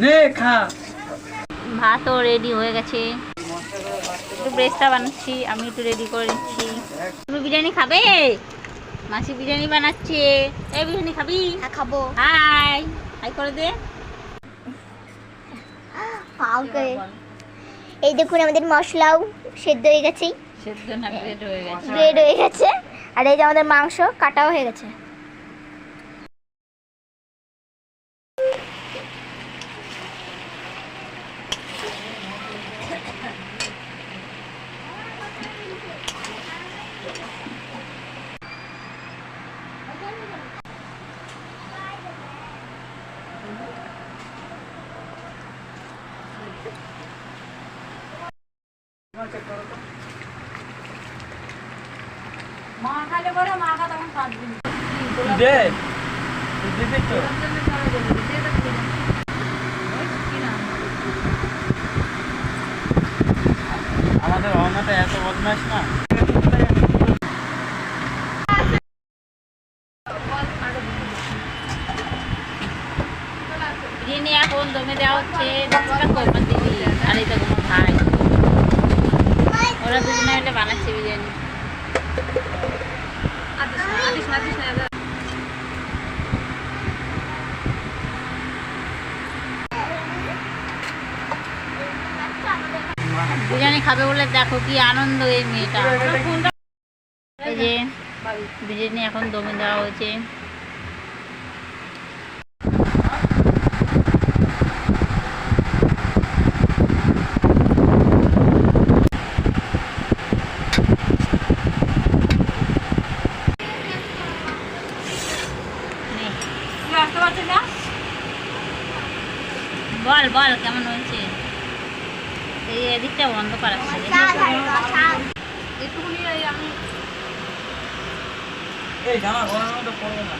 নে খা। ভাতও রেডি হয়ে গেছে, একটু ব্রেস্তা বানাচ্ছি, আমি একটু রেডি করে নিচ্ছি। তুমি বিরিয়ানি খাবে? মাসি বিরিয়ানি বানাচ্ছে। এই বিরিয়ানি খাবি? হ্যাঁ খাবো। হাই হাই করে দে। এই দেখুন আমাদের মশলাও সেদ্ধ হয়ে গেছে, সেদ্ধ না গ্রেড হয়ে গেছে। গ্রেড হয়ে গেছে। আর এই যে আমাদের মাংস কাটাও হয়ে গেছে। মা খাইলে পরে মা খা তখন 5 দিন দে দিবি তো। আমাদের অনাটা এত বদমাশ না। বিরিয়ানি এখন দমে দেওয়া হচ্ছে। কোরবান দিদি আর এটা তোমার ভাই, ওরা দুজনে মিলে বানাচ্ছে বিরিয়ানি। বিরিয়ানি খাবে বলে দেখো কি আনন্দ এই মেয়েটা। এই যে বিরিয়ানি এখন দমে দেওয়া হয়েছে। বল বল কেমন হয়েছে? এই এদিকটা বন্ধ করা এই জামা গরমের মধ্যে পড়বে না।